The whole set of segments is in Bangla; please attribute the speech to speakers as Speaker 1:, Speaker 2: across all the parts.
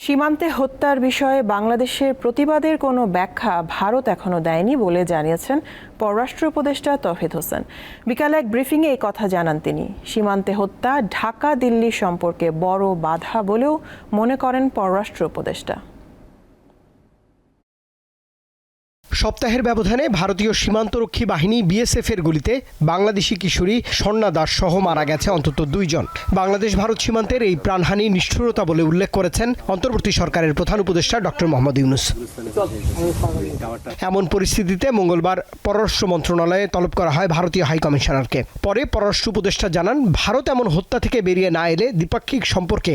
Speaker 1: সীমান্তে হত্যার বিষয়ে বাংলাদেশের প্রতিবাদের কোনো ব্যাখ্যা ভারত এখনো দেয়নি বলে জানিয়েছেন পররাষ্ট্র উপদেষ্টা তৌহিদ হোসেন। বিকালে এক ব্রিফিংয়ে এই কথা জানান তিনি। সীমান্তে হত্যা ঢাকা দিল্লি সম্পর্কে বড় বাধা বলেও মনে করেন পররাষ্ট্র উপদেষ্টা।
Speaker 2: সপ্তাহের ব্যবধানে ভারতীয় সীমান্তরক্ষী বাহিনী বিএসএফ এর গুলিতে বাংলাদেশি কিশোরী স্বর্ণা দাস সহ মারা গেছে অন্তত 2 জন। বাংলাদেশ ভারত সীমান্তের এই প্রাণহানি নিষ্ঠুরতা বলে উল্লেখ করেছেন অন্তর্বর্তী সরকারের প্রধান উপদেষ্টা ডক্টর মোহাম্মদ ইউনূস। এমন পরিস্থিতিতে মঙ্গলবার পররাষ্ট্র মন্ত্রণালয়ে তলব করা হয় ভারতীয় হাইকমিশনারকে। পরে পররাষ্ট্র উপদেষ্টা জানান, ভারত এমন হত্যা থেকে বেরিয়ে না এলে দ্বিপাক্ষিক সম্পর্কে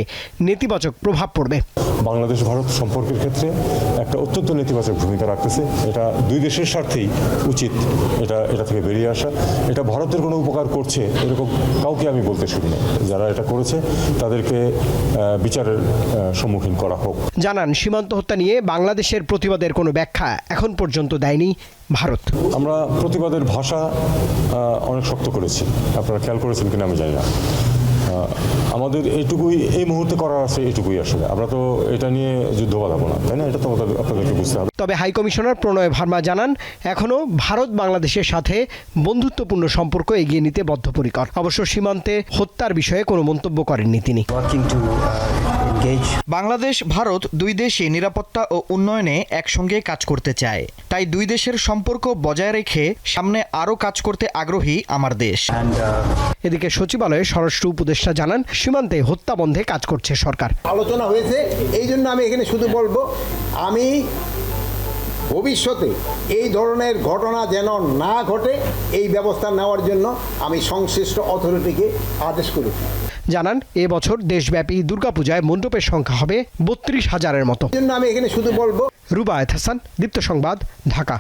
Speaker 2: নেতিবাচক প্রভাব পড়বে।
Speaker 3: বাংলাদেশ ভারত সম্পর্কের ক্ষেত্রে একটা অত্যন্ত নেতিবাচক ভূমিকা রাখতেছে। এটা দুই দেশের স্বার্থেই উচিত এটা থেকে বেরিয়ে আসা। এটা ভারতের কোনো উপকার করছে এরকম কাউকে আমি বলতে শুনি না। যারা এটা করেছে তাদেরকে বিচারের সম্মুখীন করা হোক।
Speaker 2: জানান, সীমান্ত হত্যা নিয়ে বাংলাদেশের প্রতিবাদের কোনো ব্যাখ্যা এখন পর্যন্ত দেয়নি ভারত।
Speaker 3: আমরা প্রতিবাদের ভাষা অনেক শক্ত করেছি, আপনারা খেয়াল করেছেন কিনা আমি জানি না। আমাদের এইটুকুই এই মুহূর্তে করার আছে, এইটুকুই আসলে। আমরা তো এটা নিয়ে যুদ্ধ বাঁধাবো না, তাই না? এটা তো আপনাদেরকে বুঝতে হবে।
Speaker 2: তবে হাইকমিশনার প্রণয় ভার্মা জানান, এখনও ভারত বাংলাদেশের সাথে বন্ধুত্বপূর্ণ সম্পর্ক এগিয়ে নিতে বদ্ধপরিকর। অবশ্য সীমান্তে হত্যার বিষয়ে কোনো মন্তব্য করেননি তিনি।
Speaker 4: বাংলাদেশ ভারত দুই দেশই নিরাপত্তা ও উন্নয়নে একসঙ্গে কাজ করতে চায়। তাই দুই দেশের সম্পর্ক বজায় রেখে সামনে আরও কাজ করতে আগ্রহী আমার দেশ।
Speaker 2: এদিকে সচিবালয়ে স্বরাষ্ট্র উপদেষ্টা জানান, সীমান্তে হত্যা বন্ধে কাজ করছে সরকার।
Speaker 5: আলোচনা হয়েছে, এই জন্য আমি এখানে শুধু বলবো, আমি ভবিষ্যতে এই ধরনের ঘটনা যেন না ঘটে এই ব্যবস্থা নেওয়ার জন্য আমি সংশ্লিষ্ট অথরিটিকে আদেশ করেছি।
Speaker 2: জানান, এবছর দেশব্যাপী দুর্গাপূজায় মণ্ডপের সংখ্যা হবে 32,000-এর মতো।
Speaker 5: এই জন্য আমি এখানে শুধু বলবো।
Speaker 2: রুবায়েত হাসান, দীপ্ত সংবাদ, ঢাকা।